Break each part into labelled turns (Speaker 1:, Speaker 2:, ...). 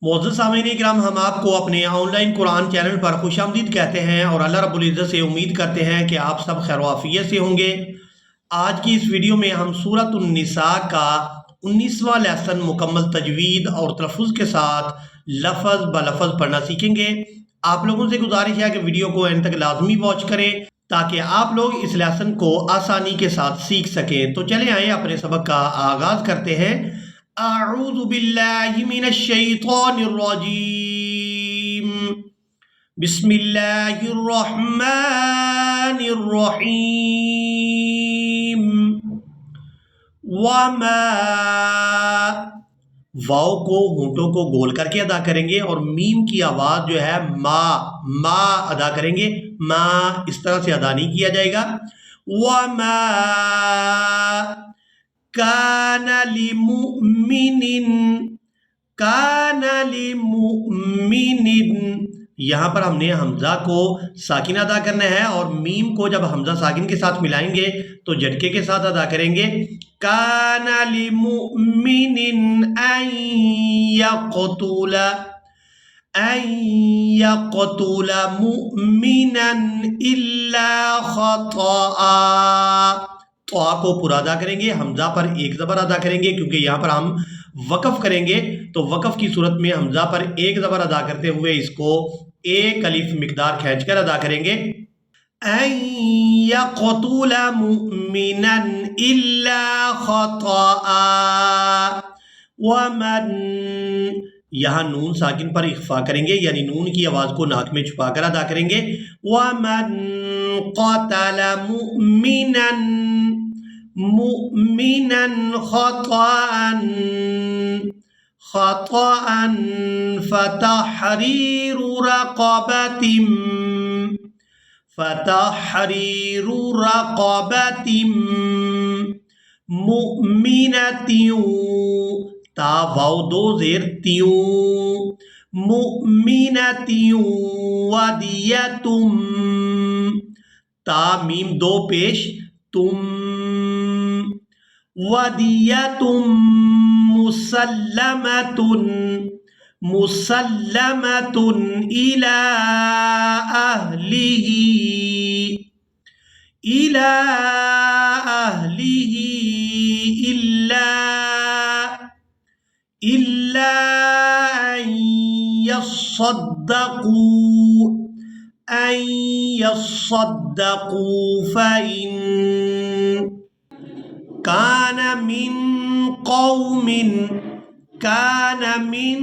Speaker 1: معزز سامعین کرام، ہم آپ کو اپنے آن لائن قرآن چینل پر خوش آمدید کہتے ہیں اور اللہ رب العزت سے امید کرتے ہیں کہ آپ سب خیر و عافیت سے ہوں گے۔ آج کی اس ویڈیو میں ہم سورۃ النساء کا 19واں لیسن مکمل تجوید اور تلفظ کے ساتھ لفظ بلفظ پڑھنا سیکھیں گے۔ آپ لوگوں سے گزارش ہے کہ ویڈیو کو اینڈ تک لازمی واچ کریں تاکہ آپ لوگ اس لیسن کو آسانی کے ساتھ سیکھ سکیں۔ تو چلیں آئیں اپنے سبق کا آغاز کرتے ہیں۔ اعوذ باللہ من الشیطان الرجیم، بسم اللہ الرحمن الرحیم۔ وما، واو کو ہونٹوں کو گول کر کے ادا کریں گے اور میم کی آواز جو ہے ما ادا کریں گے، ما اس طرح سے ادا نہیں کیا جائے گا۔ وما کان لمؤمن، کان لمؤمن، یہاں پر ہم نے حمزہ کو ساکن ادا کرنا ہے اور میم کو جب حمزہ ساکن کے ساتھ ملائیں گے تو جھٹکے کے ساتھ ادا کریں گے۔ کان لمؤمن ان یقتل، ان یقتل مؤمنا الا خطأ، طا کو پورا ادا کریں گے، حمزہ پر ایک زبر ادا کریں گے کیونکہ یہاں پر ہم وقف کریں گے، تو وقف کی صورت میں حمزہ پر ایک زبر ادا کرتے ہوئے اس کو ایک الف مقدار کھینچ کر ادا کریں گے۔ ان یقتل مؤمنا الا خطأ، ومن، یہاں نون ساکن پر اخفا کریں گے، یعنی نون کی آواز کو ناک میں چھپا کر ادا کریں گے۔ ومن قتل مؤمنا، مؤمنا خطأ، خطأ فتحرير رقبة، فتحرير رقبة مؤمنة، تا واو دو زیر تیوں، مؤمنة ودیة، تا میم دو پیش تم، ودیة مسلمة، مسلمة إلى أهله، إلى أهله إلا أن يصدقوا، أن يصدقوا فإن كان من قوم، كان من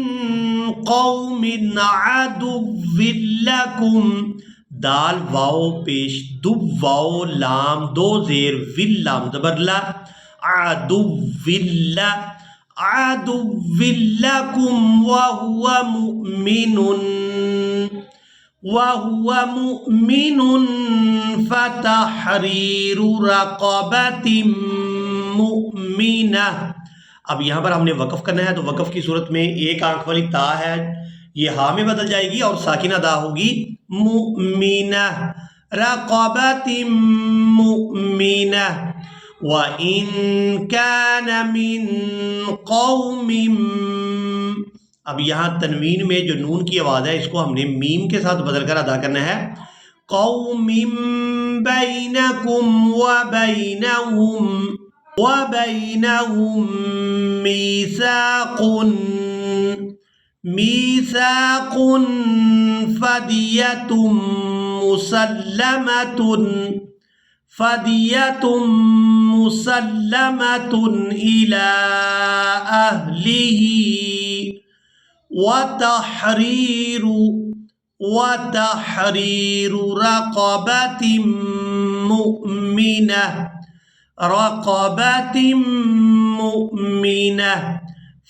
Speaker 1: قوم عدو لكم، دال واو پیش دو واو لام دو زیر ویل لام زبر لا، عدو لا، عدو لكم وهو مؤمن، وهو مؤمن فتحرير رقبة مؤمنہ۔ اب یہاں پر ہم نے وقف کرنا ہے تو وقف کی صورت میں ایک آنکھ والی تا ہے، یہ ہا میں بدل جائے گی اور ساکن ادا ہوگی مؤمنہ، رقبة مؤمنہ۔ وَإِن كَانَ مِن قَوْمٍ، اب یہاں تنوین میں جو نون کی آواز ہے اس کو ہم نے میم کے ساتھ بدل کر ادا کرنا ہے۔ قوم بینکم وبینہم میثاق، میثاق فدیۃ مسلمۃ، فدیۃ مسلمۃ الی اہلہ، وتحرير رقبة مؤمنة، رقبة مؤمنة،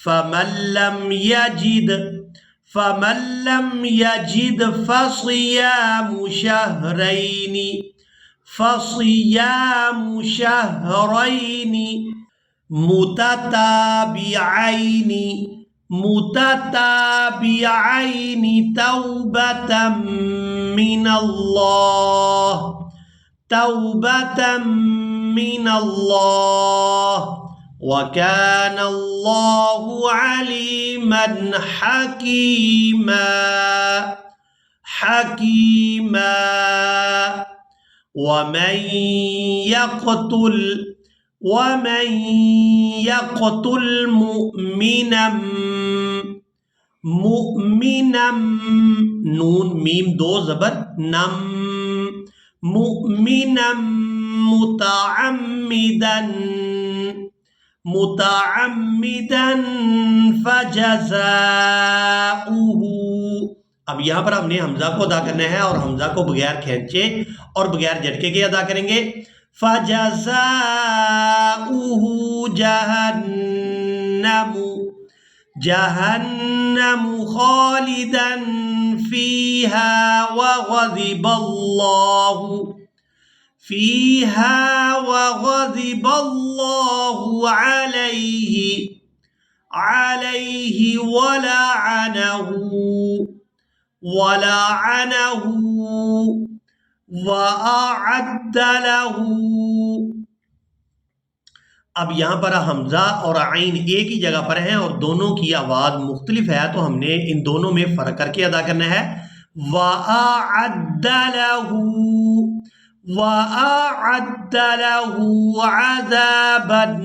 Speaker 1: فمن لم يجد فصيام شهرين، فصيام شهرين متتابعين، متتابعين توبة من الله، توبة من الله، وَكَانَ اللَّهُ عَلِيمًا حَكِيمًا حَكِيمًا وَمَن يَقْتُلْ مُؤْمِنًا نون میم دو زبر نم مؤمنا متعمدا فجزاؤه. اب یہاں پر ہم نے حمزہ کو ادا کرنا ہے اور حمزہ کو بغیر کھینچے اور بغیر جھٹکے کے ادا کریں گے. فجزاؤه جہنم خالدا فیہا وغضب اللہ علیہ ولعنہ وأعد له. اب یہاں پر حمزہ اور عین ایک ہی جگہ پر ہیں اور دونوں کی آواز مختلف ہے، تو ہم نے ان دونوں میں فرق کر کے ادا کرنا ہے. وَأَعَدَّ لَهُ عَذَابًا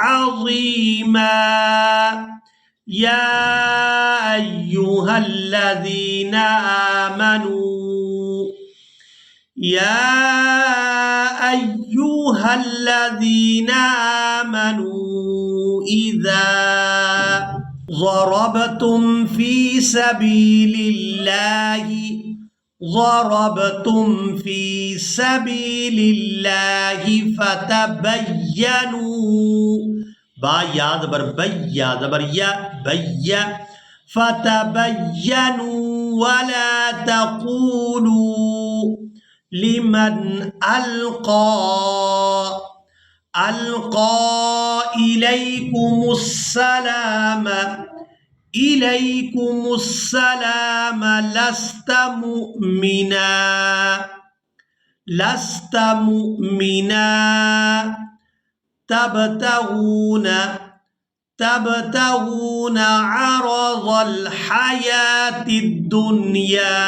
Speaker 1: عَظِيمًا. يَا أَيُّهَا الَّذِينَ آمنوا إذا ضربتم في سبيل الله فتبينوا با یا زبر بیا زبر یا بیا فتبینوا ولا تقولوا لمن القى إليكم السلام لست مؤمنا تبتغون عرض الحياة الدنيا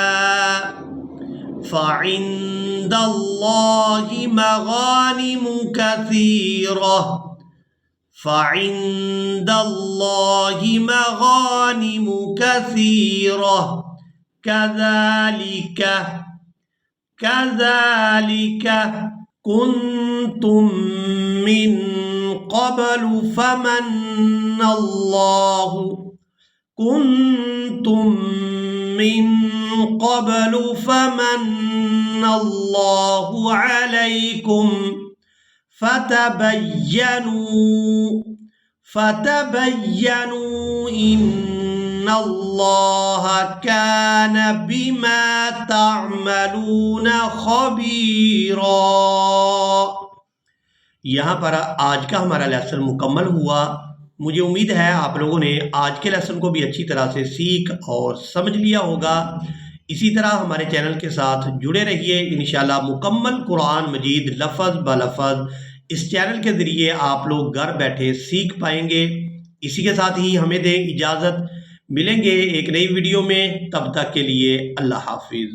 Speaker 1: فعند الله مغانم كثيرة كذلك كنتم من قبل فمن الله عليكم فتبينوا إن الله كان بما تعملون خبيرا. یہاں پر آج کا ہمارا لیسن مکمل ہوا. مجھے امید ہے آپ لوگوں نے آج کے لیسن کو بھی اچھی طرح سے سیکھ اور سمجھ لیا ہوگا. اسی طرح ہمارے چینل کے ساتھ جڑے رہیے. انشاءاللہ مکمل قرآن مجید لفظ بلفظ اس چینل کے ذریعے آپ لوگ گھر بیٹھے سیکھ پائیں گے. اسی کے ساتھ ہی ہمیں دیں اجازت. ملیں گے ایک نئی ویڈیو میں. تب تک کے لیے اللہ حافظ.